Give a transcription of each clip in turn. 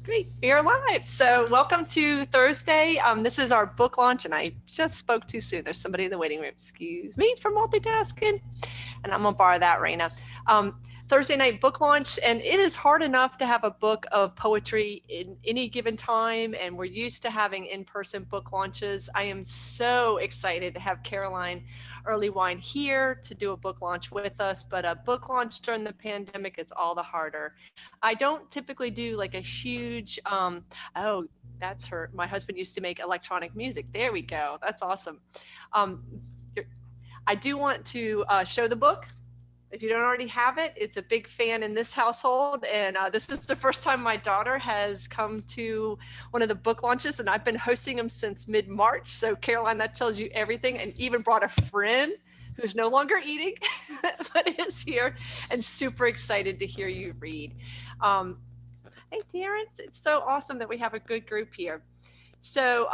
Great, we are live. So welcome to Thursday. This is our book launch, and I just spoke too soon. There's somebody in the waiting room. Excuse me for multitasking. And I'm gonna borrow that, Raina. Thursday night book launch, and it is hard enough to have a book of poetry in any given time, and we're used to having in-person book launches. I am so excited to have Caroline Earleywine here to do a book launch with us, but a book launch during the pandemic is all the harder. I don't typically do like a huge, oh, that's her. My husband used to make electronic music. There we go. That's awesome. Um, I do want to show the book. If you don't already have it, it's a big fan in this household. And this is the first time my daughter has come to one of the book launches, and I've been hosting them since mid-March. So Caroline, that tells you everything, and even brought a friend who's no longer eating, but is here and super excited to hear you read. Hey, Terrence, it's so awesome that we have a good group here. So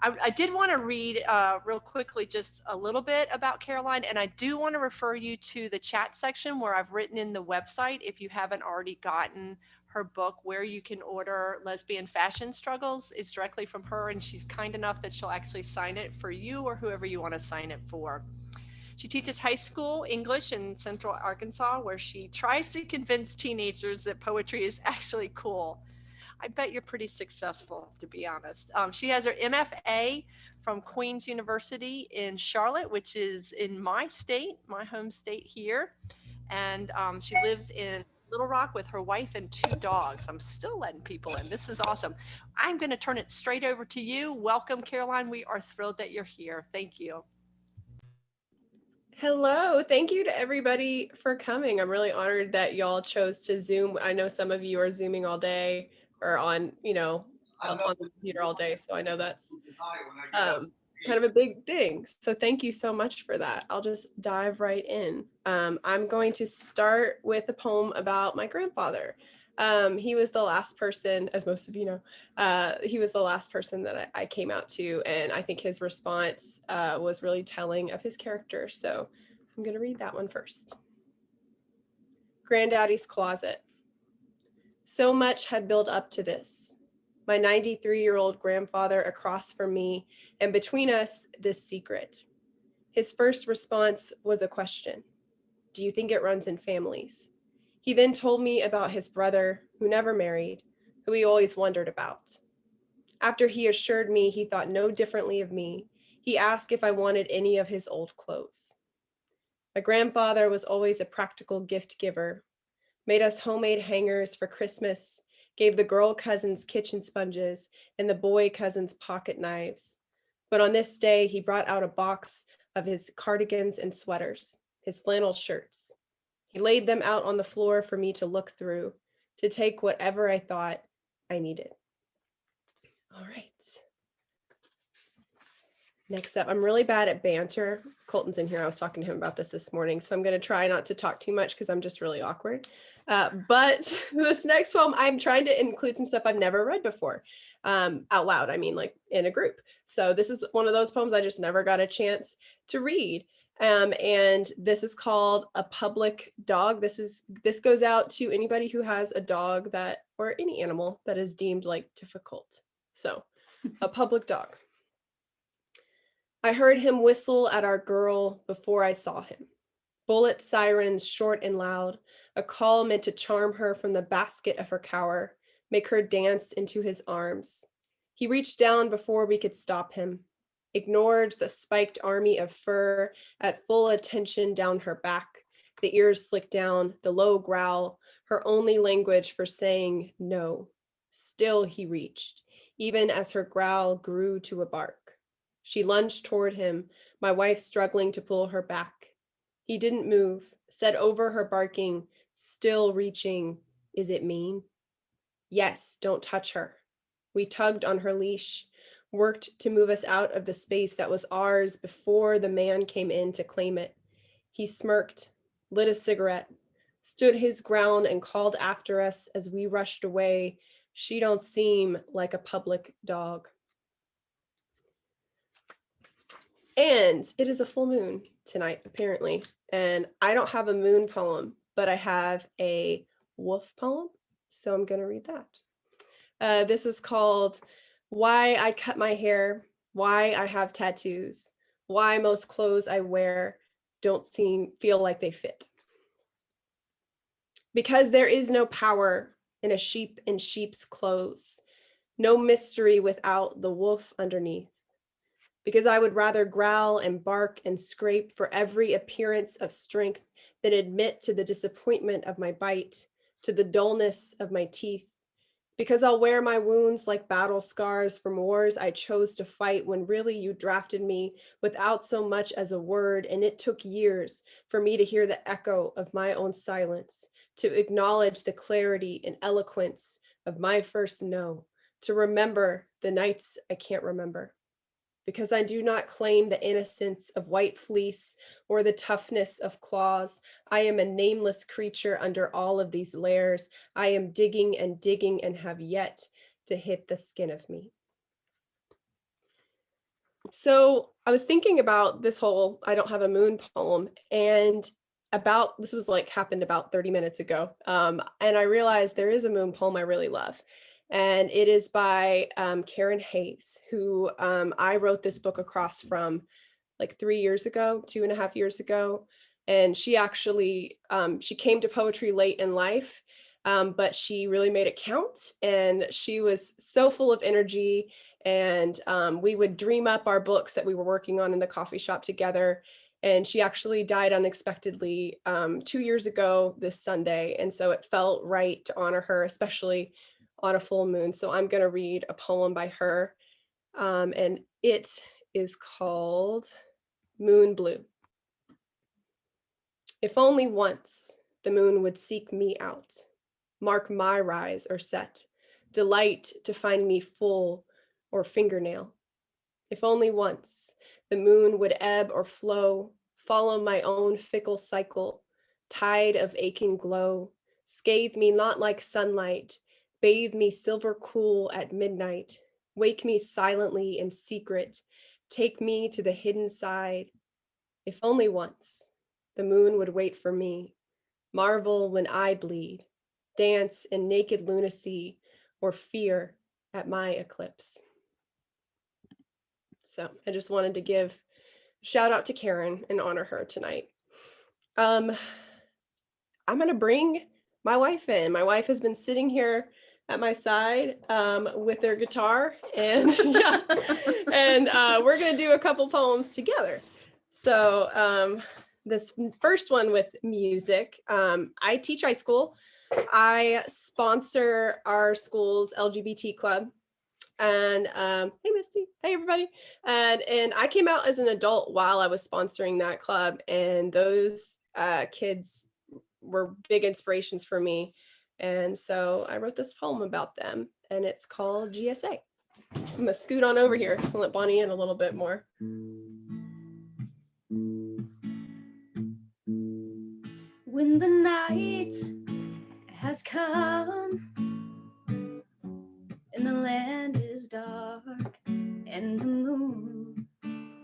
I did want to read real quickly just a little bit about Caroline, and I do want to refer you to the chat section where I've written in the website, if you haven't already gotten her book, where you can order Lesbian Fashion Struggles is directly from her, and she's kind enough that she'll actually sign it for you or whoever you want to sign it for. She teaches high school English in Central Arkansas, where she tries to convince teenagers that poetry is actually cool. I bet you're pretty successful, to be honest. She has her MFA from Queen's University in Charlotte, which is in my state, my home state here. And she lives in Little Rock with her wife and 2 dogs. I'm still letting people in. This is awesome. I'm going to turn it straight over to you. Welcome, Caroline. We are thrilled that you're here. Thank you. Hello, thank you to everybody for coming. I'm really honored that y'all chose to Zoom. I know some of you are Zooming all day or on the computer all day. So I know that's kind of a big thing. So thank you so much for that. I'll just dive right in. I'm going to start with a poem about my grandfather. He was the last person, as most of you know, he was the last person that I came out to, and I think his response was really telling of his character. So I'm going to read that one first. Granddaddy's Closet. So much had built up to this. My 93-year-old grandfather across from me, and between us, this secret. His first response was a question. Do you think it runs in families? He then told me about his brother, who never married, who he always wondered about. After he assured me he thought no differently of me, he asked if I wanted any of his old clothes. My grandfather was always a practical gift giver, made us homemade hangers for Christmas, gave the girl cousins kitchen sponges and the boy cousins pocket knives. But on this day, he brought out a box of his cardigans and sweaters, his flannel shirts. He laid them out on the floor for me to look through, to take whatever I thought I needed. All right. Next up, I'm really bad at banter. Colton's in here. I was talking to him about this morning, so I'm going to try not to talk too much because I'm just really awkward. But this next poem, I'm trying to include some stuff I've never read before out loud. I mean, like in a group. So this is one of those poems I just never got a chance to read. And this is called A Public Dog. This goes out to anybody who has a dog that, or any animal that is deemed like difficult. So A Public Dog. I heard him whistle at our girl before I saw him. Bullet sirens short and loud, a call meant to charm her from the basket of her cower, make her dance into his arms. He reached down before we could stop him, ignored the spiked army of fur at full attention down her back, the ears slicked down, the low growl, her only language for saying no. Still he reached, even as her growl grew to a bark. She lunged toward him, my wife struggling to pull her back. He didn't move, said over her barking, still reaching, is it mean? Yes, don't touch her. We tugged on her leash, worked to move us out of the space that was ours before the man came in to claim it. He smirked, lit a cigarette, stood his ground and called after us as we rushed away. She don't seem like a public dog. And it is a full moon tonight, apparently. And I don't have a moon poem, but I have a wolf poem. So I'm going to read that. This is called Why I Cut My Hair, Why I Have Tattoos, Why Most Clothes I Wear Don't feel like they fit. Because there is no power in a sheep in sheep's clothes, no mystery without the wolf underneath. Because I would rather growl and bark and scrape for every appearance of strength than admit to the disappointment of my bite, to the dullness of my teeth. Because I'll wear my wounds like battle scars from wars I chose to fight when really you drafted me without so much as a word, and it took years for me to hear the echo of my own silence, to acknowledge the clarity and eloquence of my first no, to remember the nights I can't remember. Because I do not claim the innocence of white fleece or the toughness of claws. I am a nameless creature under all of these layers. I am digging and have yet to hit the skin of me. So I was thinking about this whole I Don't Have a Moon poem, and this was like happened about 30 minutes ago. And I realized there is a moon poem I really love. And it is by Karen Hayes, who I wrote this book across from like 3 years ago, 2.5 years ago. And she actually, she came to poetry late in life, but she really made it count. And she was so full of energy. And we would dream up our books that we were working on in the coffee shop together. And she actually died unexpectedly 2 years ago this Sunday. And so it felt right to honor her, especially on a full moon. So I'm going to read a poem by her. And it is called Moon Blue. If only once the moon would seek me out, mark my rise or set, delight to find me full or fingernail. If only once the moon would ebb or flow, follow my own fickle cycle, tide of aching glow, scathe me not like sunlight, bathe me silver cool at midnight, wake me silently in secret, take me to the hidden side. If only once the moon would wait for me, marvel when I bleed, dance in naked lunacy or fear at my eclipse. So I just wanted to give a shout out to Karen and honor her tonight. I'm going to bring my wife in. My wife has been sitting here at my side with their guitar, and yeah, and we're going to do a couple poems together. So this first one with music, I teach high school. I sponsor our school's LGBT club. And hey Misty, hey everybody. And I came out as an adult while I was sponsoring that club, and those kids were big inspirations for me. And so I wrote this poem about them, and it's called GSA. I'm gonna scoot on over here and let Bonnie in a little bit more. When the night has come and the land is dark and the moon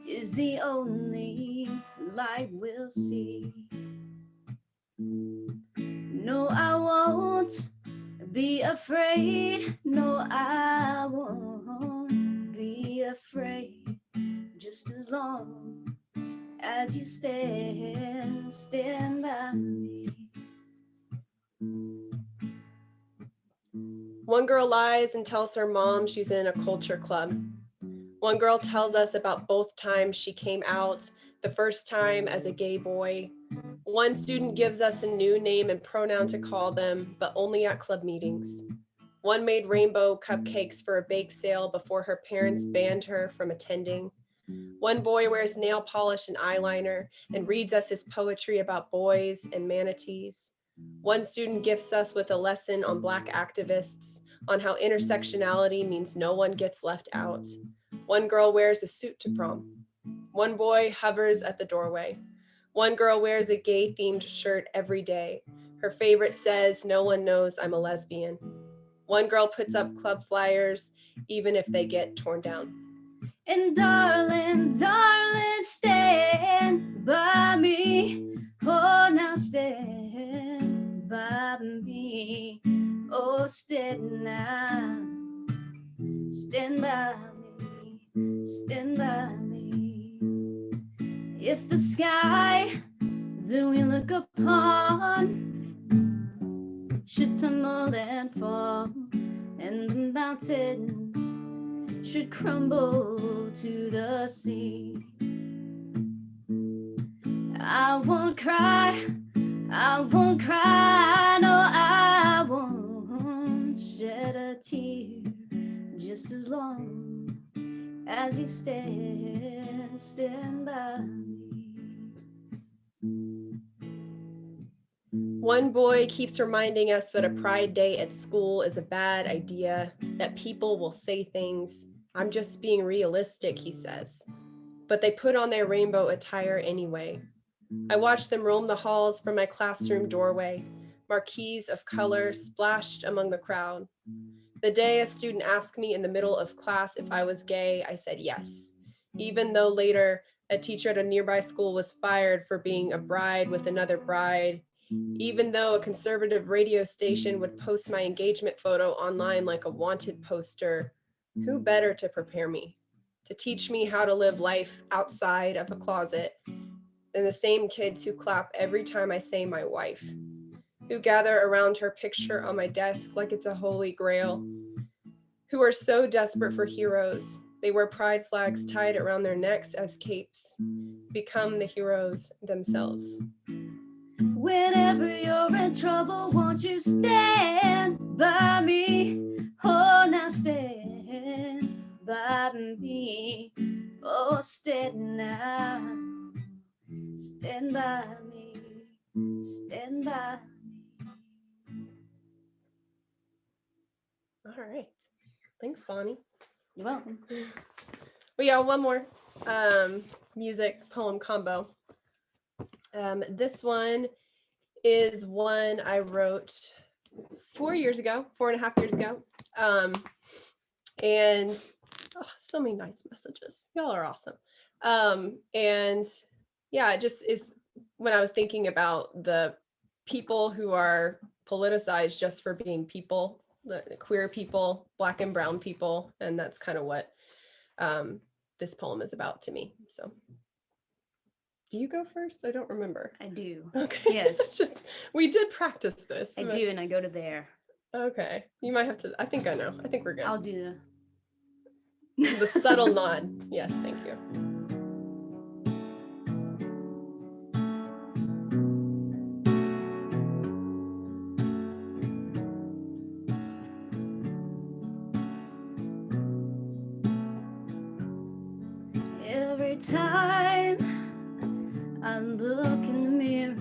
is the only light we'll see, no, I won't be afraid. No, I won't be afraid. Just as long as you stand by me. One girl lies and tells her mom she's in a culture club. One girl tells us about both times she came out, the first time as a gay boy. One student gives us a new name and pronoun to call them, but only at club meetings. One made rainbow cupcakes for a bake sale before her parents banned her from attending. One boy wears nail polish and eyeliner and reads us his poetry about boys and manatees. One student gifts us with a lesson on Black activists, on how intersectionality means no one gets left out. One girl wears a suit to prom. One boy hovers at the doorway. One girl wears a gay-themed shirt every day. Her favorite says, "No one knows I'm a lesbian." One girl puts up club flyers, even if they get torn down. And darling, darling, stand by me. Oh, now stand by me. Oh, stand now. stand by me, stand by me. If the sky that we look upon should tumble and fall, and the mountains should crumble to the sea, I won't cry, I won't cry, no, I won't shed a tear, just as long as you stand by me. One boy keeps reminding us that a pride day at school is a bad idea, that people will say things. I'm just being realistic, he says. But they put on their rainbow attire anyway. I watch them roam the halls from my classroom doorway, marquees of color splashed among the crowd. The day a student asked me in the middle of class if I was gay, I said yes, even though later a teacher at a nearby school was fired for being a bride with another bride, even though a conservative radio station would post my engagement photo online like a wanted poster. Who better to prepare me, to teach me how to live life outside of a closet than the same kids who clap every time I say my wife, who gather around her picture on my desk like it's a holy grail, who are so desperate for heroes, they wear pride flags tied around their necks as capes, become the heroes themselves. Whenever you're in trouble, won't you stand by me? Oh, now stand by me. Oh, stand now. Stand by me. Stand by me. All right. Thanks, Bonnie. You're welcome. We got one more music poem combo. This one is one I wrote 4.5 years ago. And so many nice messages. Y'all are awesome. And yeah, it just is when I was thinking about the people who are politicized just for being people, the queer people, Black and brown people, and that's kind of what this poem is about to me. So do you go first? I don't remember. I do. Okay. Yes. Just we did practice this. I do, and I go to there. Okay. You might have to. I think I know. I think we're good. I'll do The subtle nod. Yes, thank you. Every time I look in the mirror,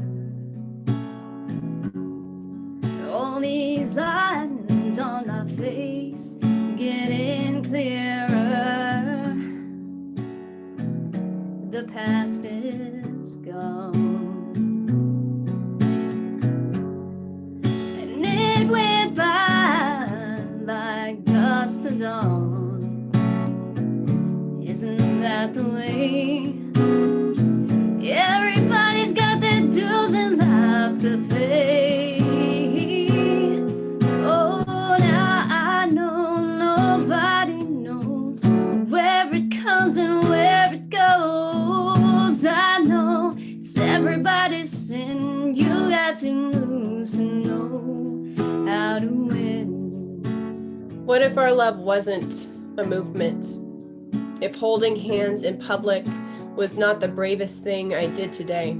all these lines on my face getting clearer. The past is gone, and it went by like dust to dawn. Isn't that the way? Everybody's got their dues in life to pay. Oh, now I know nobody knows where it comes and where it goes. I know it's everybody's sin. You got to lose to know how to win. What if our love wasn't a movement? If holding hands in public was not the bravest thing I did today?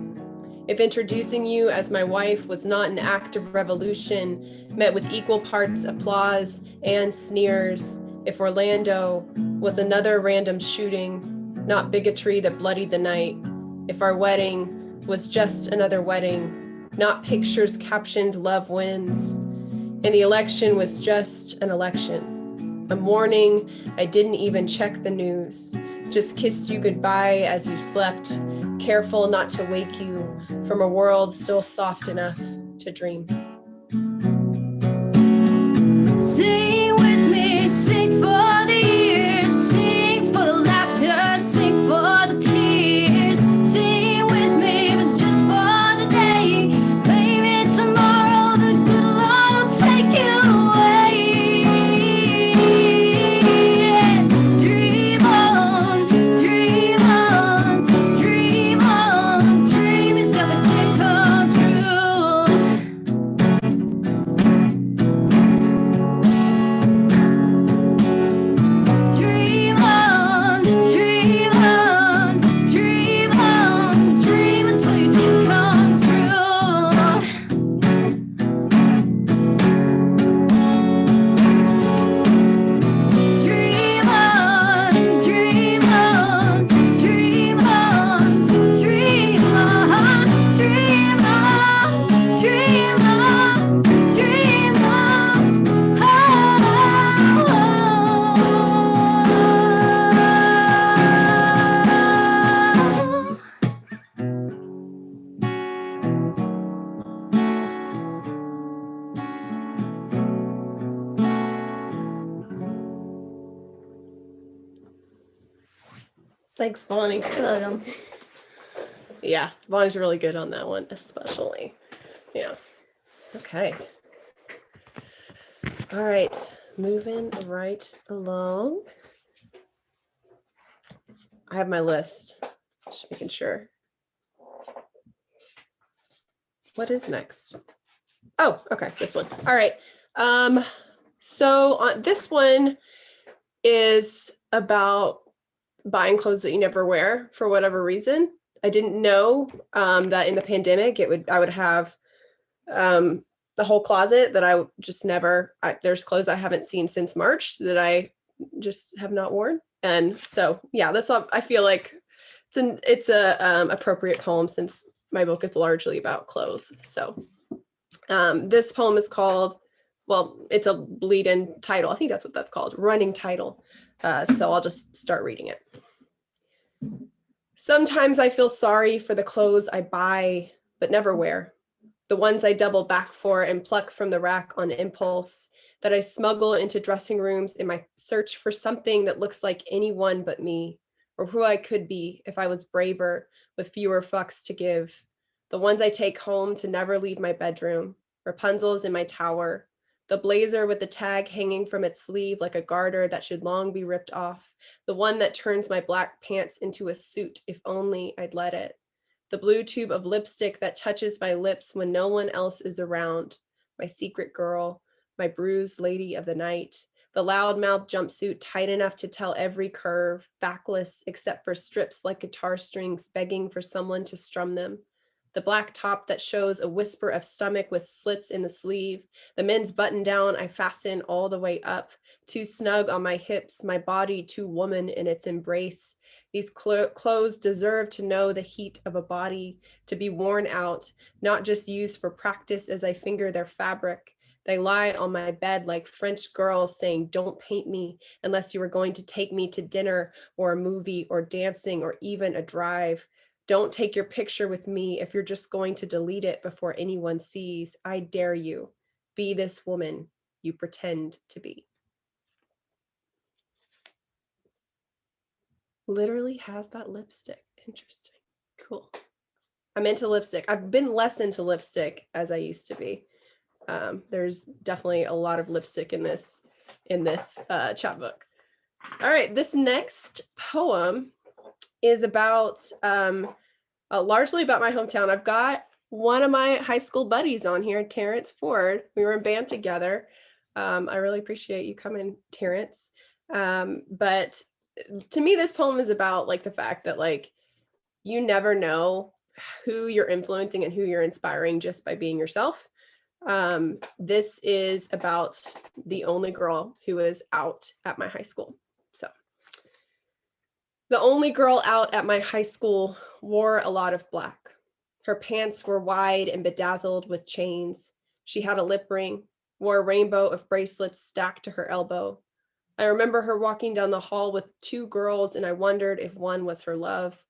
If introducing you as my wife was not an act of revolution met with equal parts applause and sneers? If Orlando was another random shooting, not bigotry that bloodied the night? If our wedding was just another wedding, not pictures captioned love wins, and the election was just an election? A morning, I didn't even check the news, just kissed you goodbye as you slept, careful not to wake you from a world still soft enough to dream. Sing with me, sing for the years, sing for laughter, sing for the tears. Sing with me, it was just for the day. Maybe tomorrow the good Lord will take you away. Thanks, Bonnie. Welcome. Yeah, Bonnie's really good on that one, especially. Yeah. Okay. All right, moving right along. I have my list. Just making sure. What is next? Oh, okay, this one. All right. So on this one is about buying clothes that you never wear for whatever reason. I didn't know that in the pandemic I would have the whole closet that I just never. There's clothes I haven't seen since March that I just have not worn, and so yeah, that's all. I feel like it's a appropriate poem since my book is largely about clothes. So this poem is called, well, it's a bleed-in title. I think that's what that's called, running title. So I'll just start reading it. Sometimes I feel sorry for the clothes I buy but never wear, the ones I double back for and pluck from the rack on impulse, that I smuggle into dressing rooms in my search for something that looks like anyone but me, or who I could be if I was braver with fewer fucks to give. The ones I take home to never leave my bedroom, Rapunzel's in my tower, the blazer with the tag hanging from its sleeve like a garter that should long be ripped off, the one that turns my black pants into a suit if only I'd let it. The blue tube of lipstick that touches my lips when no one else is around, my secret girl, my bruised lady of the night, the loudmouth jumpsuit tight enough to tell every curve, backless except for strips like guitar strings begging for someone to strum them, the black top that shows a whisper of stomach with slits in the sleeve, the men's button down I fasten all the way up, too snug on my hips, my body too woman in its embrace. These clothes deserve to know the heat of a body, to be worn out, not just used for practice as I finger their fabric. They lie on my bed like French girls saying, don't paint me unless you are going to take me to dinner or a movie or dancing or even a drive. Don't take your picture with me if you're just going to delete it before anyone sees. I dare you. Be this woman you pretend to be. Literally has that lipstick. Interesting. Cool. I'm into lipstick. I've been less into lipstick as I used to be. There's definitely a lot of lipstick in this chapbook. All right, this next poem is about largely about my hometown. I've got one of my high school buddies on here, Terrence Ford. We were in band together. I really appreciate you coming, Terrence. But to me, this poem is about like the fact that like you never know who you're influencing and who you're inspiring just by being yourself. This is about the only girl who is out at my high school. So the only girl out at my high school wore a lot of black. Her pants were wide and bedazzled with chains. She had a lip ring, wore a rainbow of bracelets stacked to her elbow. I remember her walking down the hall with two girls, and I wondered if one was her love.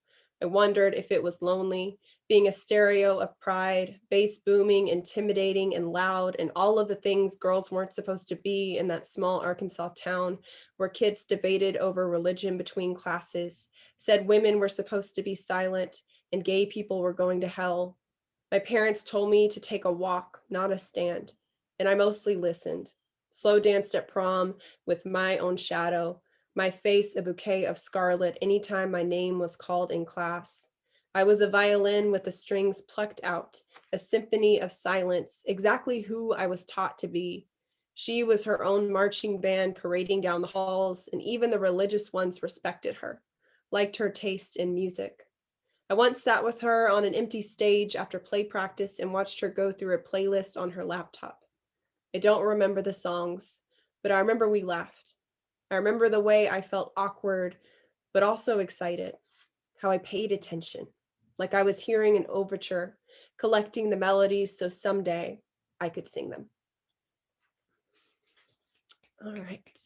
I wondered if it was lonely, being a stereo of pride, bass booming, intimidating, and loud, and all of the things girls weren't supposed to be in that small Arkansas town where kids debated over religion between classes, said women were supposed to be silent, and gay people were going to hell. My parents told me to take a walk, not a stand, and I mostly listened. Slow danced at prom with my own shadow, my face a bouquet of scarlet anytime my name was called in class. I was a violin with the strings plucked out, a symphony of silence, exactly who I was taught to be. She was her own marching band parading down the halls, and even the religious ones respected her, liked her taste in music. I once sat with her on an empty stage after play practice and watched her go through a playlist on her laptop. I don't remember the songs, but I remember we laughed. I remember the way I felt awkward, but also excited, how I paid attention, like I was hearing an overture, collecting the melodies so someday I could sing them. All right.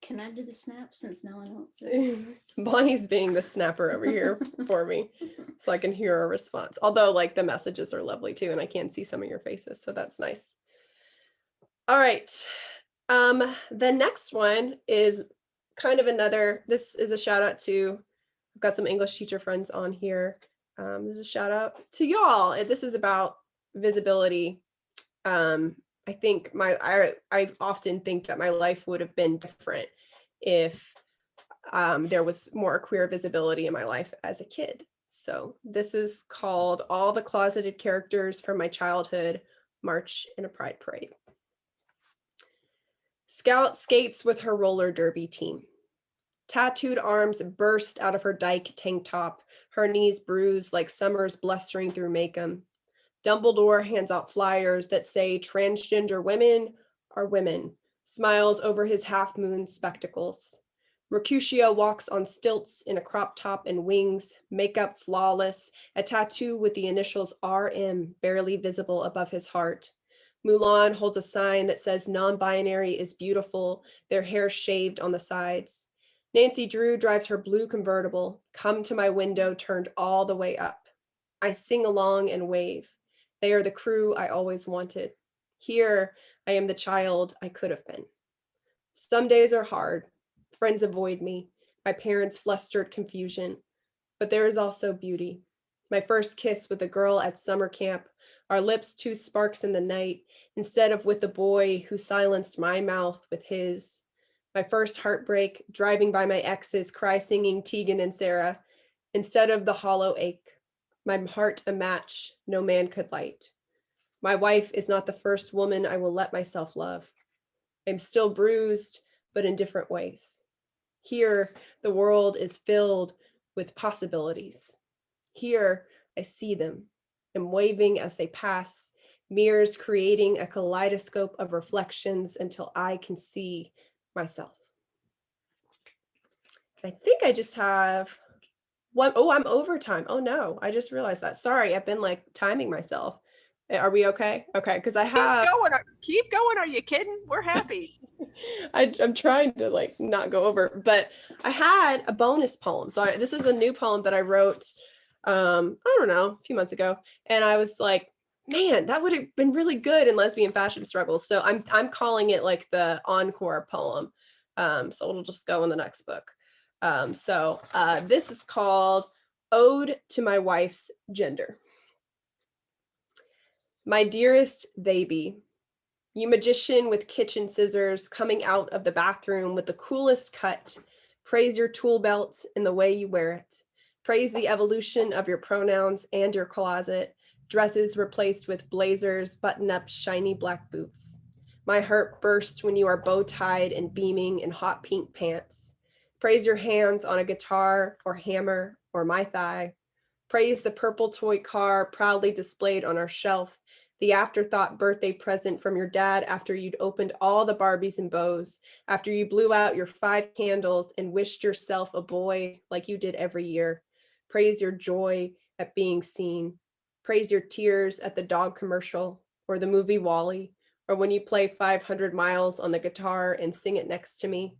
Can I do the snap since no one else? Bonnie's being the snapper over here for me, so I can hear a response. Although, like, the messages are lovely too, and I can see some of your faces, so that's nice. All right. The next one is kind of another, this is a shout out to I've got some English teacher friends on here. This is a shout out to y'all. This is about visibility. I think I often think that my life would have been different if there was more queer visibility in my life as a kid. So this is called All the Closeted Characters from My Childhood March in a Pride Parade. Scout skates with her roller derby team. Tattooed arms burst out of her dyke tank top, her knees bruised like summer's blustering through Macomb. Dumbledore hands out flyers that say transgender women are women, smiles over his half-moon spectacles. Mercutio walks on stilts in a crop top and wings, makeup flawless, a tattoo with the initials RM barely visible above his heart. Mulan holds a sign that says non-binary is beautiful, their hair shaved on the sides. Nancy Drew drives her blue convertible, come to my window turned all the way up. I sing along and wave. They are the crew I always wanted. Here, I am the child I could have been. Some days are hard. Friends avoid me. My parents' flustered confusion. But there is also beauty. My first kiss with a girl at summer camp, our lips two sparks in the night, instead of with the boy who silenced my mouth with his. My first heartbreak, driving by my exes, cry singing Tegan and Sarah, instead of the hollow ache. My heart a match no man could light. My wife is not the first woman I will let myself love. I'm still bruised, but in different ways. Here, the world is filled with possibilities. Here, I see them, am waving as they pass, mirrors creating a kaleidoscope of reflections until I can see myself. I think I just have one. Oh, I'm overtime. Oh no, I just realized that. Sorry, I've been like timing myself. Are we okay? Okay, because I have. Keep going. Are you kidding? We're happy. I'm trying to like not go over, but I had a bonus poem. So this is a new poem that I wrote, I don't know, a few months ago, and I was like, man, that would have been really good in lesbian fashion struggles. So I'm calling it like the encore poem. So it'll just go in the next book. This is called Ode to My Wife's Gender. My dearest baby, you magician with kitchen scissors coming out of the bathroom with the coolest cut. Praise your tool belt and the way you wear it. Praise the evolution of your pronouns and your closet. Dresses replaced with blazers, button-up, shiny black boots. My heart bursts when you are bow-tied and beaming in hot pink pants. Praise your hands on a guitar or hammer or my thigh. Praise the purple toy car proudly displayed on our shelf. The afterthought birthday present from your dad after you'd opened all the Barbies and bows, after you blew out your 5 candles and wished yourself a boy like you did every year. Praise your joy at being seen. Praise your tears at the dog commercial or the movie WALL-E, or when you play 500 miles on the guitar and sing it next to me.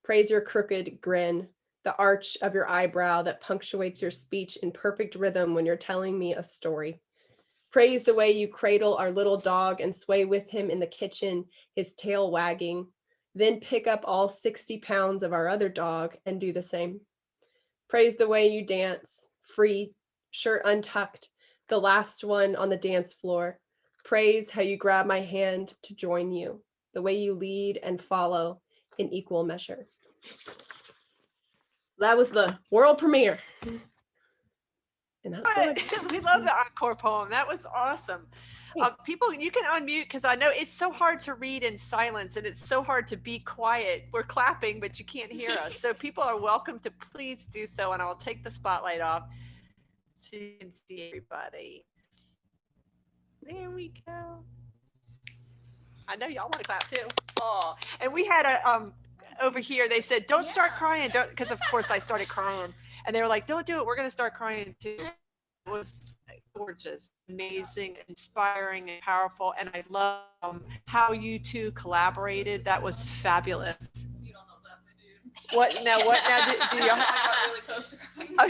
Praise your crooked grin, the arch of your eyebrow that punctuates your speech in perfect rhythm when you're telling me a story. Praise the way you cradle our little dog and sway with him in the kitchen, his tail wagging. Then pick up all 60 pounds of our other dog and do the same. Praise the way you dance, free, shirt untucked, the last one on the dance floor. Praise how you grab my hand to join you, the way you lead and follow in equal measure. That was the world premiere. And that's what We love the encore poem. That was awesome. People, you can unmute because I know it's so hard to read in silence and it's so hard to be quiet. We're clapping, but you can't hear us. So people are welcome to please do so, and I'll take the spotlight off so you can see everybody. There we go. I know y'all want to clap too. Oh, and we had a over here. They said, "Don't start crying," don't, because of course I started crying, and they were like, "Don't do it. We're gonna start crying too." It was gorgeous, amazing, inspiring, and powerful, and I love how you two collaborated. That was fabulous. You don't know that, my dude. What now? What now? Do y'all? I got really close to crying. Oh,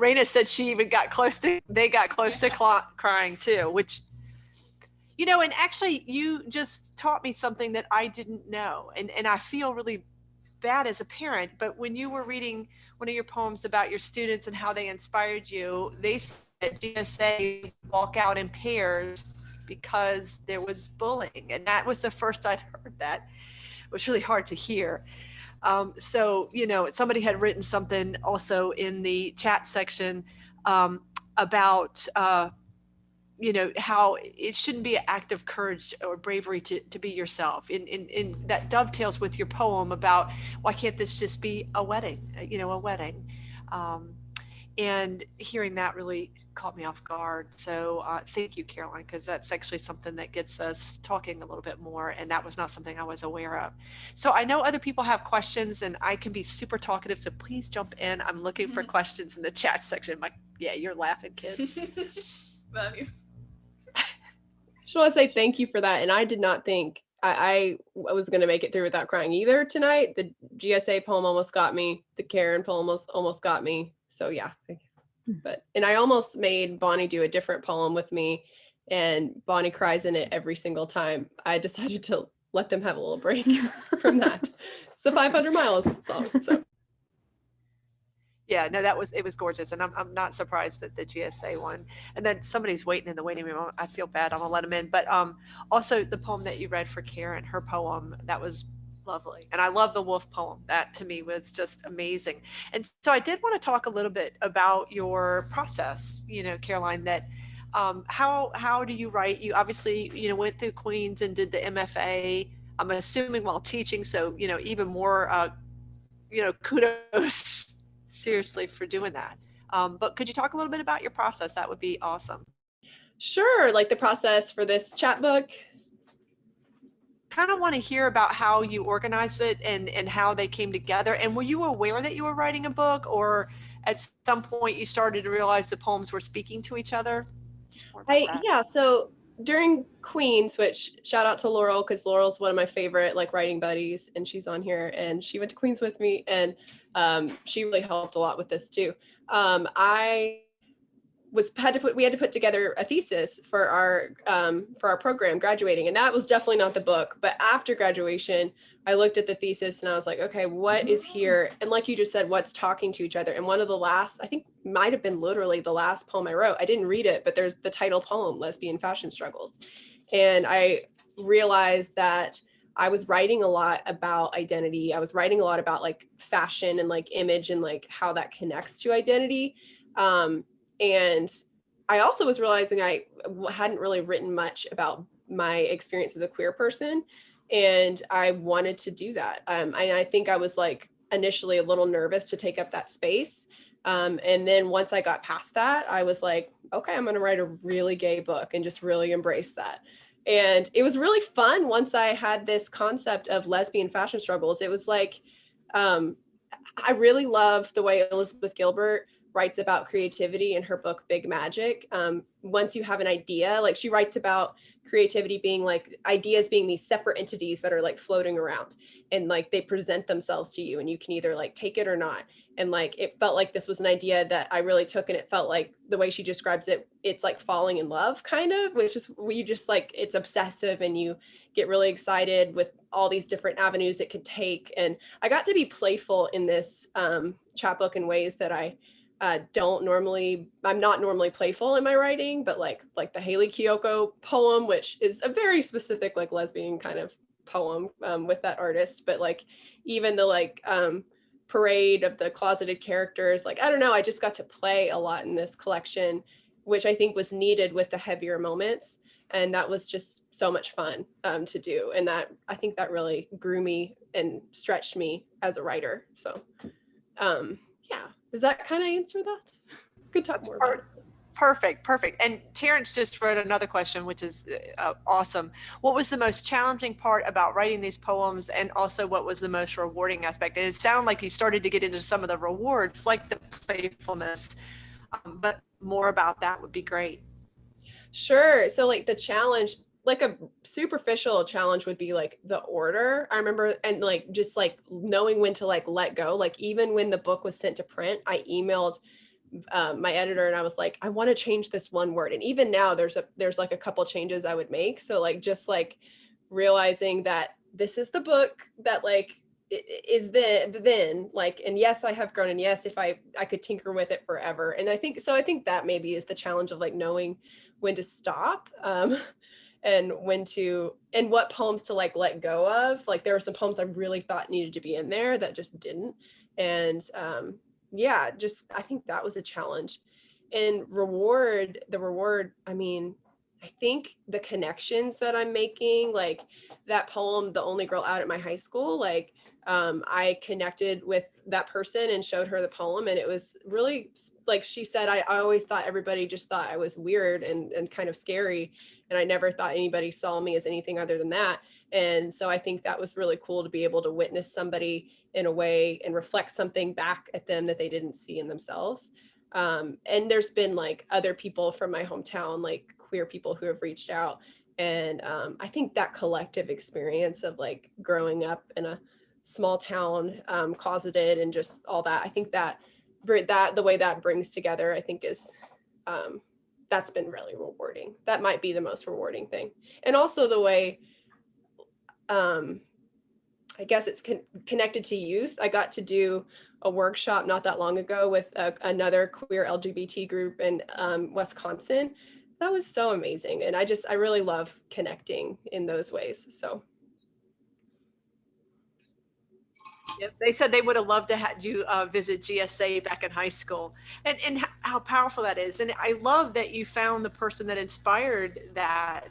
Raina said she even got close to. They got close to crying too, which. You know, and actually you just taught me something that I didn't know. And I feel really bad as a parent, but when you were reading one of your poems about your students and how they inspired you, they said GSA walk out in pairs because there was bullying. And that was the first I'd heard that. It was really hard to hear. So, somebody had written something also in the chat section about, how it shouldn't be an act of courage or bravery to be yourself. In that dovetails with your poem about why can't this just be a wedding, a wedding. And hearing that really caught me off guard. So thank you, Caroline, because that's actually something that gets us talking a little bit more. And that was not something I was aware of. So I know other people have questions and I can be super talkative. So please jump in. I'm looking for questions in the chat section. Yeah, you're laughing, kids. Love you. Just want to say thank you for that. And I did not think I was going to make it through without crying either tonight. The GSA poem almost got me. The Karen poem almost got me. So yeah. And I almost made Bonnie do a different poem with me, and Bonnie cries in it every single time. I decided to let them have a little break from that. It's the 500 Miles song. So. Yeah, no, it was gorgeous. And I'm not surprised that the GSA one. And then somebody's waiting in the waiting room. I feel bad. I'm gonna let them in. But also the poem that you read for Karen, her poem, that was lovely. And I love the wolf poem. That to me was just amazing. And so I did want to talk a little bit about your process, Caroline, that how do you write? You obviously, went through Queens and did the MFA, I'm assuming while teaching. So, even more, kudos seriously for doing that. But could you talk a little bit about your process? That would be awesome. Sure. Like the process for this chapbook. Kind of want to hear about how you organized it and how they came together. And were you aware that you were writing a book, or at some point you started to realize the poems were speaking to each other? Yeah. So during Queens, which shout out to Laurel, because Laurel's one of my favorite writing buddies, and she's on here, and she went to Queens with me, and she really helped a lot with this too. We had to put together a thesis for our program graduating, and that was definitely not the book. But after graduation, I looked at the thesis and I was like, okay, what is here? And like you just said, what's talking to each other? And one of the last, I think might have been literally the last poem I wrote. I didn't read it, but there's the title poem, Lesbian Fashion Struggles. And I realized that I was writing a lot about identity. I was writing a lot about fashion and image and how that connects to identity. And I also was realizing I hadn't really written much about my experience as a queer person, and I wanted to do that. I think I was initially a little nervous to take up that space. And then once I got past that, I was like, okay, I'm going to write a really gay book and just really embrace that. And it was really fun once I had this concept of lesbian fashion struggles. It was I really love the way Elizabeth Gilbert writes about creativity in her book, Big Magic. Once you have an idea, she writes about creativity being ideas being these separate entities that are floating around, and they present themselves to you, and you can either take it or not. And it felt like this was an idea that I really took, and it felt like the way she describes it, it's falling in love kind of, which is where you just it's obsessive and you get really excited with all these different avenues it could take. And I got to be playful in this chapbook in ways that I'm not normally playful in my writing, but like the Haley Kiyoko poem, which is a very specific lesbian kind of poem with that artist, but even the parade of the closeted characters, I don't know, I just got to play a lot in this collection, which I think was needed with the heavier moments, and that was just so much fun to do, and that I think that really grew me and stretched me as a writer. So yeah. Does that kind of answer that? Could talk more about it. Perfect. And Terrence just wrote another question, which is awesome. What was the most challenging part about writing these poems, and also what was the most rewarding aspect? And it sounded like you started to get into some of the rewards, like the playfulness, but more about that would be great. Sure. So the challenge, a superficial challenge would be the order. I remember, and just knowing when to let go. Even when the book was sent to print, I emailed my editor and I was like, I want to change this one word. And even now there's a couple changes I would make. So just realizing that this is the book that is the then like, and yes, I have grown, and yes, if I could tinker with it forever. And I think that maybe is the challenge of like knowing when to stop, and when to, and what poems to like let go of. Like there were some poems I really thought needed to be in there that just didn't. And yeah, just I think that was a challenge. And the reward, I mean, I think the connections that I'm making, like that poem, The Only Girl Out at My High School, like I connected with that person and showed her the poem, and it was really, like she said, I always thought everybody just thought I was weird and kind of scary, and I never thought anybody saw me as anything other than that. And so I think that was really cool to be able to witness somebody in a way and reflect something back at them that they didn't see in themselves. And there's been like other people from my hometown, like queer people who have reached out. And I think that collective experience of like growing up in a small town, closeted, and just all that, I think that the way that brings together, I think is, that's been really rewarding. That might be the most rewarding thing. And also the way, I guess it's connected to youth. I got to do a workshop not that long ago with another queer LGBT group in Wisconsin. That was so amazing. And I really love connecting in those ways. So. Yep. They said they would have loved to have you visit GSA back in high school, and how powerful that is. And I love that you found the person that inspired that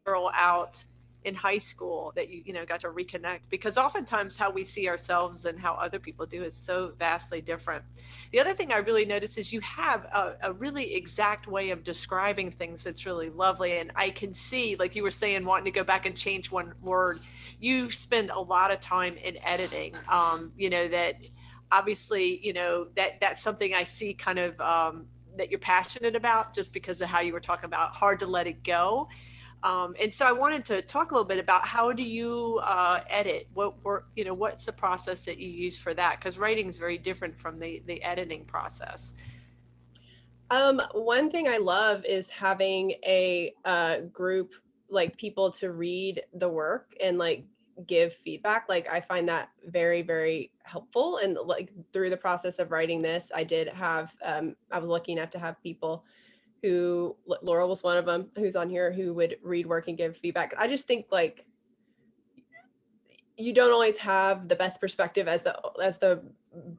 girl out in high schoal, that you got to reconnect, because oftentimes how we see ourselves and how other people do is so vastly different. The other thing I really noticed is you have a really exact way of describing things that's really lovely. And I can see, like you were saying, wanting to go back and change one word. You spend a lot of time in editing, that obviously, that's something I see kind of that you're passionate about, just because of how you were talking about hard to let it go. And so I wanted to talk a little bit about, how do you edit? What's the process that you use for that? Because writing is very different from the editing process. One thing I love is having a group, like people to read the work and like give feedback. Like I find that very, very helpful. And like through the process of writing this, I did have, I was lucky enough to have people who, Laura was one of them, who's on here, who would read work and give feedback. I just think like you don't always have the best perspective as the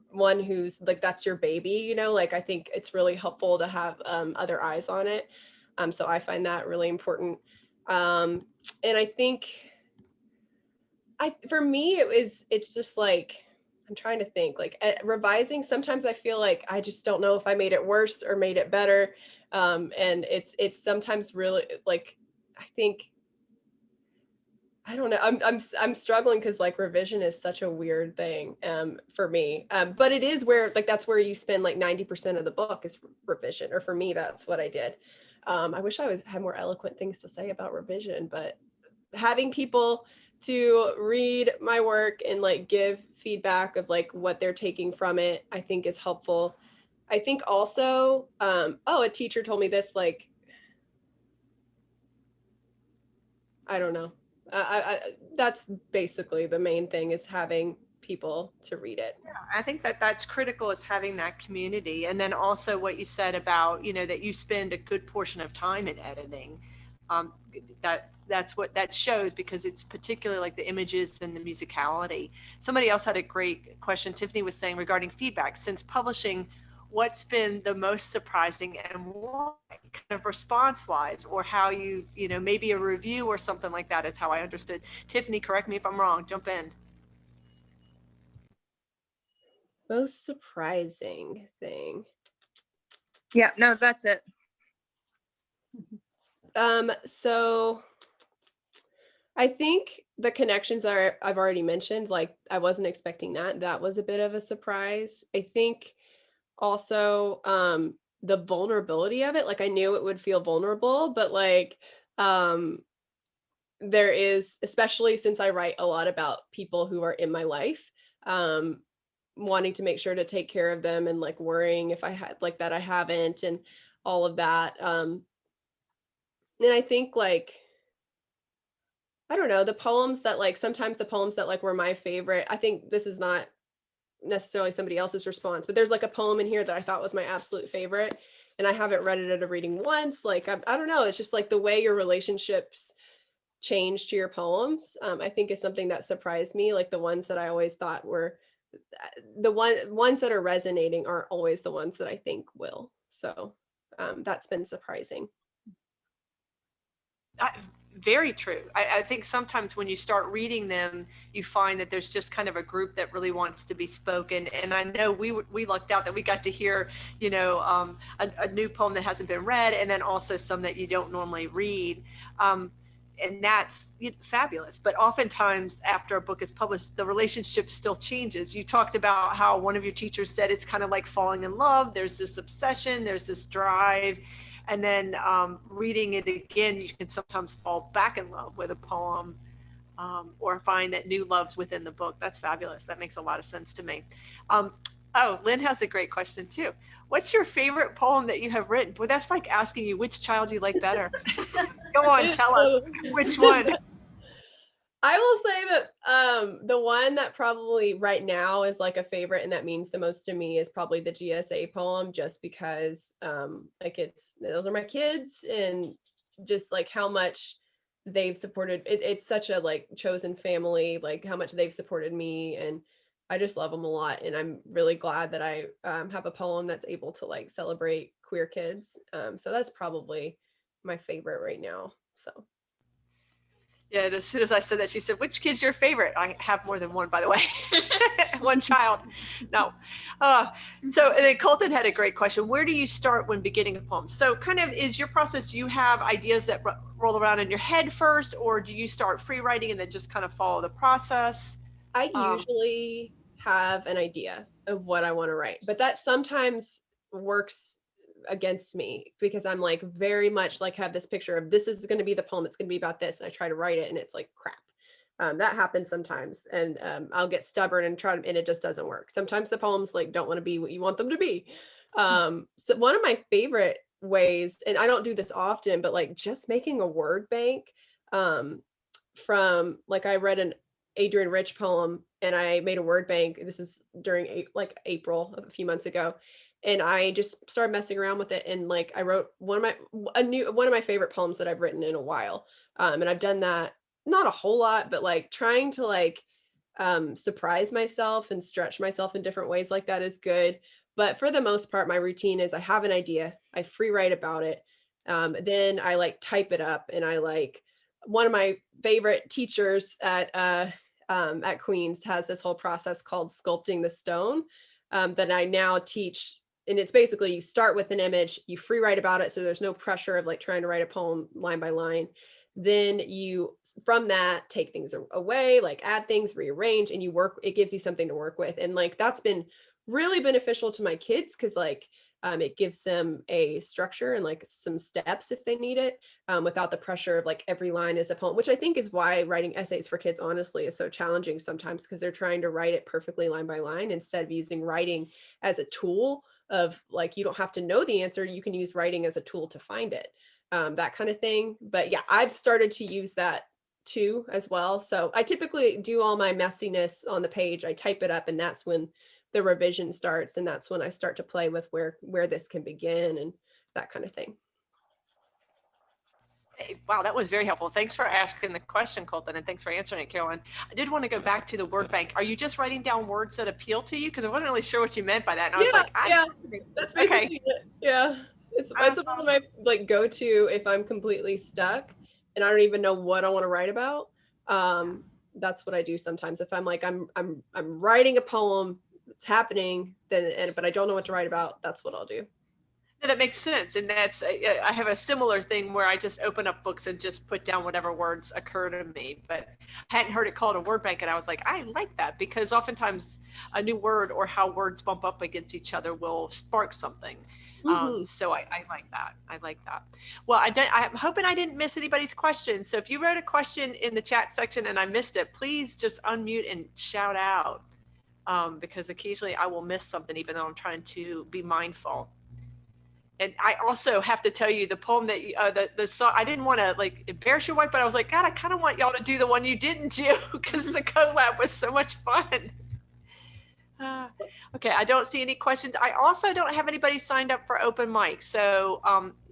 one who's like, that's your baby, like I think it's really helpful to have other eyes on it. So I find that really important. And I think for me, it's just like, I'm trying to think, like revising, sometimes I feel like I just don't know if I made it worse or made it better. And it's sometimes really like, I think, I don't know. I'm struggling because like revision is such a weird thing for me. But it is where like that's where you spend like 90% of the book is revision, or for me that's what I did. I wish I would have more eloquent things to say about revision, but having people to read my work and like give feedback of like what they're taking from it, I think is helpful. I think also, a teacher told me this, like, I don't know. That's basically the main thing, is having people to read it. Yeah, I think that's critical, is having that community. And then also what you said about, that you spend a good portion of time in editing. That's what that shows, because it's particularly like the images and the musicality. Somebody else had a great question. Tiffany was saying, regarding feedback, since publishing, what's been the most surprising, and what kind of response wise, or how maybe a review or something like that is how I understood. Tiffany, correct me if I'm wrong, jump in. Most surprising thing. Yeah, no, that's it. So I think the connections I've already mentioned, like I wasn't expecting that. That was a bit of a surprise. I think also the vulnerability of it, like I knew it would feel vulnerable, but like there is, especially since I write a lot about people who are in my life, wanting to make sure to take care of them, and like worrying if I had like that I haven't, and all of that. And I think like I don't know, the poems that like, sometimes the poems that like were my favorite, I think this is not necessarily somebody else's response, but there's like a poem in here that I thought was my absolute favorite. And I haven't read it at a reading once. Like, I don't know. It's just like the way your relationships change to your poems, I think is something that surprised me. Like the ones that I always thought were the ones that are resonating aren't always the ones that I think will. So that's been surprising. Very true. I think sometimes when you start reading them, you find that there's just kind of a group that really wants to be spoken. And I know we lucked out that we got to hear, a new poem that hasn't been read, and then also some that you don't normally read. And that's fabulous. But oftentimes after a book is published, the relationship still changes. You talked about how one of your teachers said it's kind of like falling in love. There's this obsession, there's this drive. And then reading it again, you can sometimes fall back in love with a poem or find that new love's within the book. That's fabulous. That makes a lot of sense to me. Lynn has a great question too. What's your favorite poem that you have written? Well, that's like asking you which child you like better. Go on, tell us which one. I will say that the one that probably right now is like a favorite and that means the most to me is probably the GSA poem, just because like those are my kids, and just like how much they've supported it's such a like chosen family, like how much they've supported me, and I just love them a lot. And I'm really glad that I have a poem that's able to like celebrate queer kids. So that's probably my favorite right now. So yeah, and as soon as I said that, she said, which kid's your favorite? I have more than one, by the way. One child. No. So and then Colton had a great question. Where do you start when beginning a poem? So kind of is your process, you have ideas that roll around in your head first, or do you start free writing and then just kind of follow the process? I usually have an idea of what I want to write, but that sometimes works against me because I'm like very much like have this picture of this is going to be the poem, it's going to be about this, and I try to write it and it's like crap. That happens sometimes, and I'll get stubborn and try to, and it just doesn't work. Sometimes the poems like don't want to be what you want them to be. So one of my favorite ways, and I don't do this often, but like just making a word bank from like I read an Adrienne Rich poem and I made a word bank. This is during like April of a few months ago. And I just started messing around with it. And like, I wrote one of my favorite poems that I've written in a while. And I've done that, not a whole lot, but like trying to like surprise myself and stretch myself in different ways like that is good. But for the most part, my routine is I have an idea, I free write about it. Then I like type it up, and I like, one of my favorite teachers at Queens has this whole process called sculpting the stone that I now teach. And it's basically you start with an image, you free write about it, so there's no pressure of like trying to write a poem line by line. Then you from that take things away, like add things, rearrange, and you work. It gives you something to work with, and like that's been really beneficial to my kids because like it gives them a structure and like some steps if they need it, without the pressure of like every line is a poem, which I think is why writing essays for kids honestly is so challenging sometimes, because they're trying to write it perfectly line by line instead of using writing as a tool of like, you don't have to know the answer, you can use writing as a tool to find it, that kind of thing. But yeah, I've started to use that too as well. So I typically do all my messiness on the page, I type it up, and that's when the revision starts, and that's when I start to play with where this can begin and that kind of thing. Wow, that was very helpful. Thanks for asking the question, Colton, and thanks for answering it, Caroline. I did want to go back to the word bank. Are you just writing down words that appeal to you? Because I wasn't really sure what you meant by that. And I was like, that's basically it. Yeah, it's one of my like go-to if I'm completely stuck and I don't even know what I want to write about. That's what I do sometimes. If I'm like I'm writing a poem, it's happening, then but I don't know what to write about, that's what I'll do. No, that makes sense. And that's, I have a similar thing where I just open up books and just put down whatever words occur to me, but I hadn't heard it called a word bank. And I was like, I like that, because oftentimes a new word or how words bump up against each other will spark something. So I like that. I like that. Well, I'm hoping I didn't miss anybody's questions. So if you wrote a question in the chat section and I missed it, please just unmute and shout out, because occasionally I will miss something, even though I'm trying to be mindful. And I also have to tell you the poem that you, the song, I didn't want to like embarrass your wife, but I was like, God, I kind of want y'all to do the one you didn't do because the collab was so much fun. Okay, I don't see any questions. I also don't have anybody signed up for open mic. So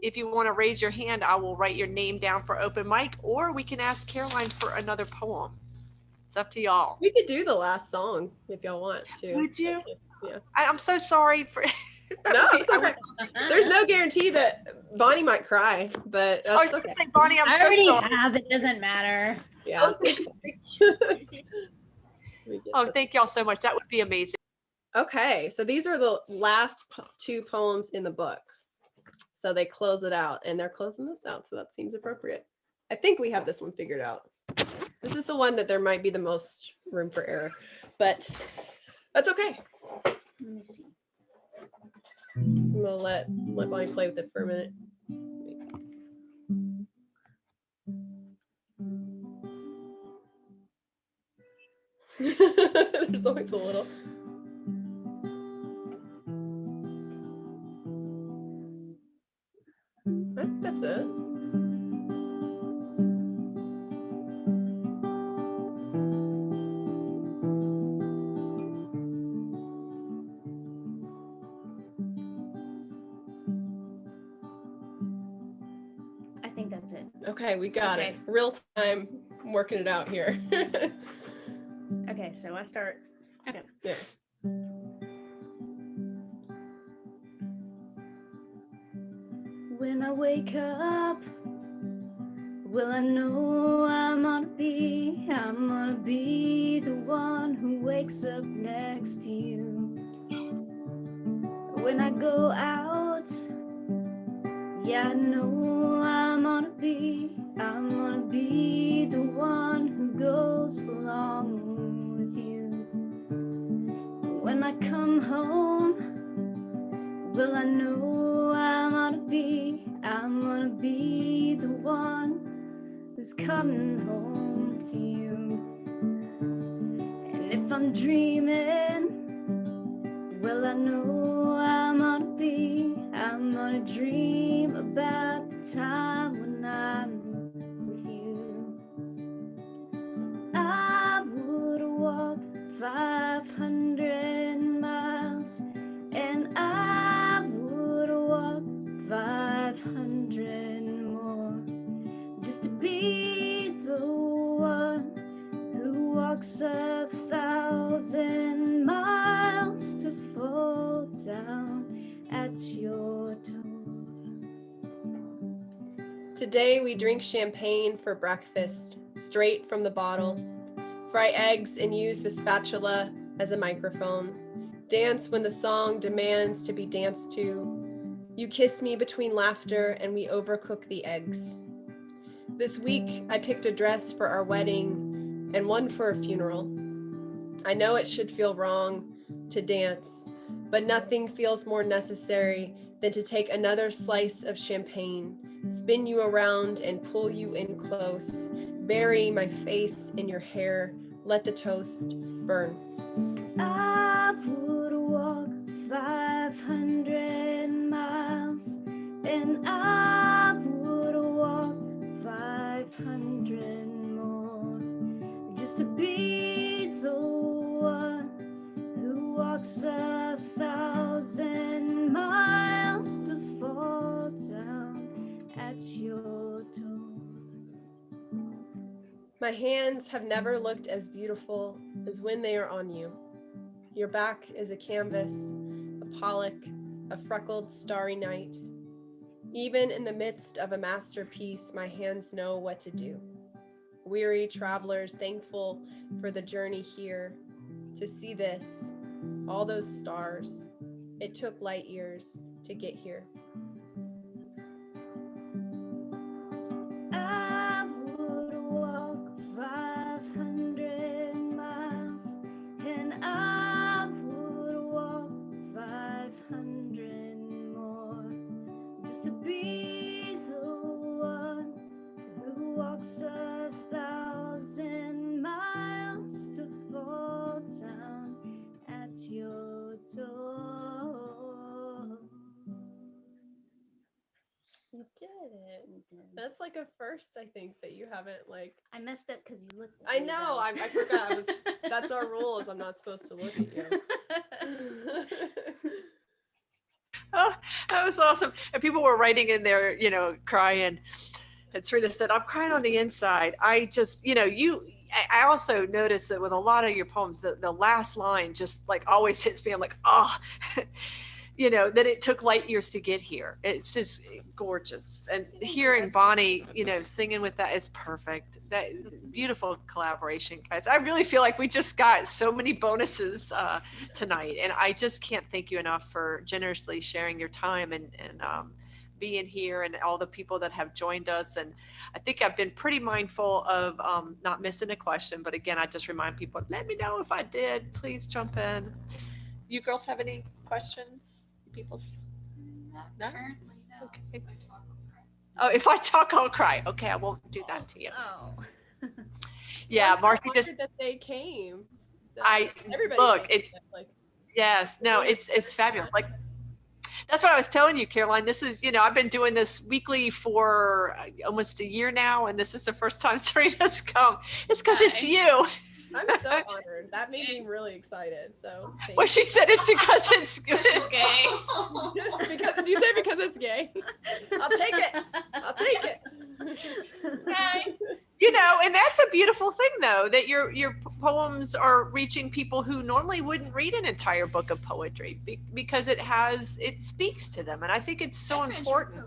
if you want to raise your hand, I will write your name down for open mic, or we can ask Caroline for another poem. It's up to y'all. We could do the last song if y'all want to. Would you? Yeah. I'm so sorry for. No, it's okay. There's no guarantee that Bonnie might cry, but I was that's going okay. to say, Bonnie, I'm I so already sorry. have. It doesn't matter. Yeah. Oh, thank y'all so much. That would be amazing. Okay, so these are the last two poems in the book. So they close it out, and they're closing this out, so that seems appropriate. I think we have this one figured out. This is the one that there might be the most room for error, but that's okay. Let me see. I'm gonna let Bonnie play with it for a minute. There's always a little. I think that's it. I think that's it. Okay, we got it. Okay. Real time working it out here. Okay, so I start. Okay. Yeah. When I wake up, will I know I'm gonna be the one who wakes up next to you. When I go out, yeah, I know I'm gonna be the one who goes along with you. When I come home, will I know I'm gonna be the one who's coming home to you. And if I'm dreaming, will I know I'm gonna dream about the time when I'm with you. I would walk 500 miles, and I would walk 500 more, just to be the one who walks 1,000 miles to fall down at your door. Today we drink champagne for breakfast, straight from the bottle. Fry eggs and use the spatula as a microphone. Dance when the song demands to be danced to. You kiss me between laughter and we overcook the eggs. This week I picked a dress for our wedding and one for a funeral. I know it should feel wrong to dance, but nothing feels more necessary than to take another slice of champagne, spin you around and pull you in close, bury my face in your hair, let the toast burn. I would walk 500 miles, and I would walk 500 more, just to be the one who walks 1,000 miles to fall down at your door. My hands have never looked as beautiful as when they are on you. Your back is a canvas, a Pollock, a freckled starry night. Even in the midst of a masterpiece, my hands know what to do. Weary travelers thankful for the journey here, to see this, all those stars. It took light years to get here. I would walk 500 miles, and I would walk 500 more, just to be the one who walks 1,000 miles to fall down at your door. did. That's like a first, I think, that you haven't like. I messed up because you looked at I me, know. though. I forgot. That's our rules. I'm not supposed to look at you. Oh, that was awesome. And people were writing in there, crying. And Serena said, I'm crying on the inside. I just, I also noticed that with a lot of your poems, the last line just like always hits me. I'm like, oh, that it took light years to get here. It's just gorgeous. And hearing Bonnie, singing with that is perfect. That beautiful collaboration, guys. I really feel like we just got so many bonuses tonight. And I just can't thank you enough for generously sharing your time and being here, and all the people that have joined us. And I think I've been pretty mindful of not missing a question. But again, I just remind people, let me know if I did. Please jump in. You girls have any questions? People? Not No? currently, no. Okay. If I talk, I'll cry. Oh, if I talk, I'll cry. Okay, I won't do that to you. Oh. Yeah, I'm so Marcy honored just, that they came. Everybody look, came, it's, like, yes, no, it's fabulous. Like, that's what I was telling you, Caroline. This is, I've been doing this weekly for almost a year now, and this is the first time Serena's come. It's because it's you. I'm so honored. That made me really excited. So thank Well, she said it's because it's good. It's gay. you. Because did you say because it's gay? I'll take it. I'll take it. Okay. And that's a beautiful thing, though, that your poems are reaching people who normally wouldn't read an entire book of poetry because it speaks to them. And I think it's so important.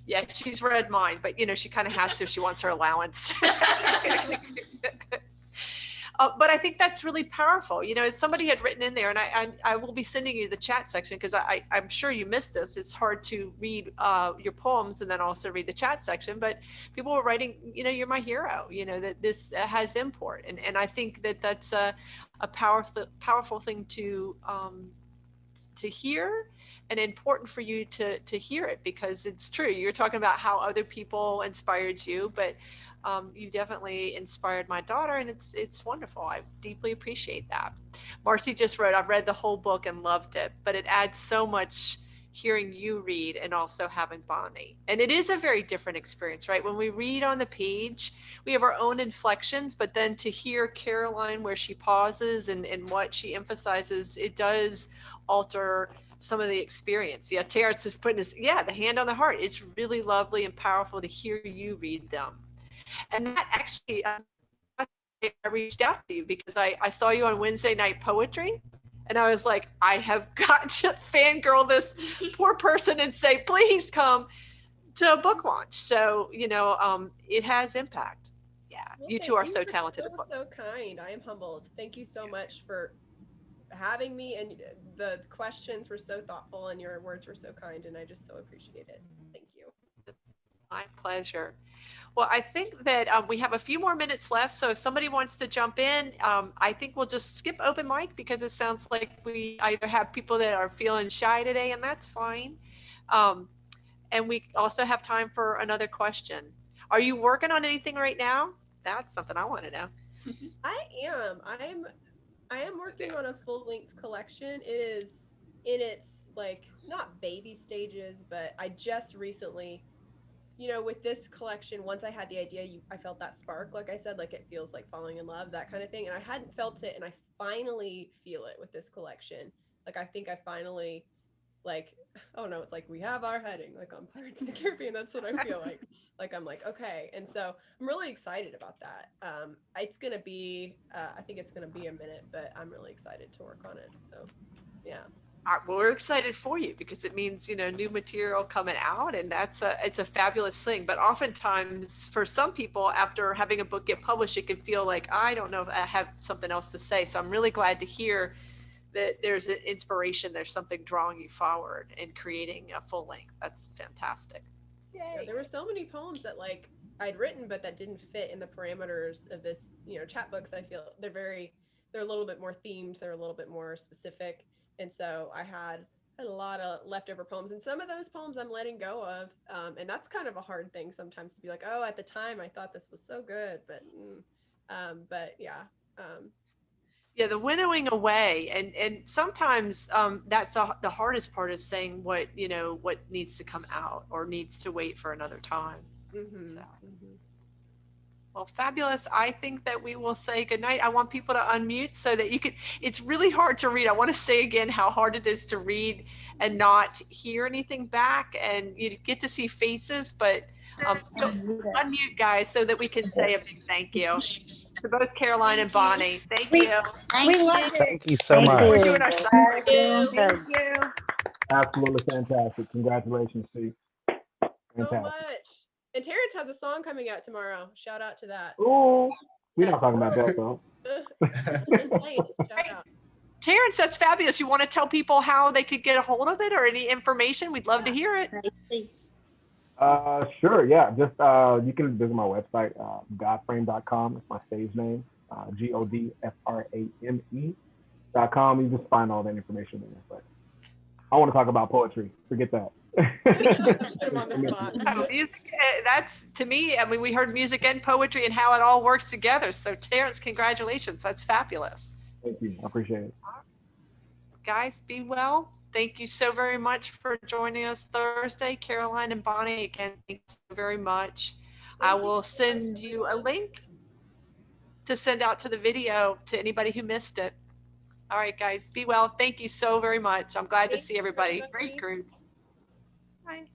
Yeah, she's read mine, but she kind of has to if she wants her allowance. But I think that's really powerful. Somebody had written in there, and I will be sending you the chat section because I'm sure you missed this. It's hard to read your poems and then also read the chat section. But people were writing, you're my hero. That this has import, and I think that that's a powerful thing to hear, and important for you to hear it, because it's true. You're talking about how other people inspired you, but you definitely inspired my daughter, and it's wonderful. I deeply appreciate that. Marcy just wrote, I've read the whole book and loved it, but it adds so much hearing you read and also having Bonnie. And it is a very different experience, right? When we read on the page, we have our own inflections, but then to hear Caroline where she pauses and what she emphasizes, it does alter some of the experience. Yeah, Terrence is putting his, the hand on the heart. It's really lovely and powerful to hear you read them. And that actually, I reached out to you because I saw you on Wednesday Night Poetry, and I was like, I have got to fangirl this poor person and say, please come to a book launch. So, it has impact. Yeah, Well, you two are thank so you. talented. You're so kind. I am humbled. Thank you so much for having me, and the questions were so thoughtful and your words were so kind, and I just so appreciate it. Thank you. My pleasure. Well, I think that we have a few more minutes left. So if somebody wants to jump in, I think we'll just skip open mic because it sounds like we either have people that are feeling shy today, and that's fine. And we also have time for another question. Are you working on anything right now? That's something I want to know. I am working on a full-length collection. It is in its like not baby stages, but I just recently, with this collection, once I had the idea, I felt that spark, like I said, like it feels like falling in love, that kind of thing. And I hadn't felt it, and I finally feel it with this collection. Like I think I finally, like, oh no, it's like we have our heading, like on Pirates of the Caribbean. That's what I feel like. Like I'm like, okay. And so I'm really excited about that. It's gonna be, I think it's gonna be a minute, but I'm really excited to work on it. So yeah. Well, we're excited for you because it means, new material coming out, and it's a fabulous thing. But oftentimes for some people, after having a book get published, it can feel like, I don't know if I have something else to say. So I'm really glad to hear that there's an inspiration, there's something drawing you forward and creating a full length. That's fantastic. Yay. Yeah, there were so many poems that like I'd written, but that didn't fit in the parameters of this, chapbooks. I feel they're a little bit more themed. They're a little bit more specific. And so I had a lot of leftover poems, and some of those poems I'm letting go of. And that's kind of a hard thing sometimes to be like, oh, at the time I thought this was so good, but yeah. Yeah, the winnowing away, and sometimes that's the hardest part, is saying what needs to come out or needs to wait for another time. Mhm, So. mhm. Well, fabulous. I think that we will say goodnight. I want people to unmute so that you can, it's really hard to read. I want to say again how hard it is to read and not hear anything back, and you get to see faces, but unmute guys so that we can say a big thank you to both Caroline and Bonnie. Thank you. We loved it. Thank you so much. We're doing our silent. Thank you. Absolutely fantastic. Congratulations, Steve. So Fantastic. much. And Terrence has a song coming out tomorrow. Shout out to that. Ooh, we're not talking about that though. Just saying, shout out. Terrence, that's fabulous. You want to tell people how they could get a hold of it or any information? We'd love to hear it. Sure, yeah. Just you can visit my website, godframe.com. It's my stage name, GODFRAME.com. You just find all that information there. But I want to talk about poetry. Forget that. Put him on the spot. Music, that's to me, I mean, we heard music and poetry and how it all works together. So Terrence, congratulations. That's fabulous. Thank you. I appreciate it. Guys, be well. Thank you so very much for joining us Thursday. Caroline and Bonnie, again, thanks so very much. I will send you a link to send out to the video to anybody who missed it. All right, guys, be well. Thank you so very much. I'm glad to see everybody. Great group. Bye.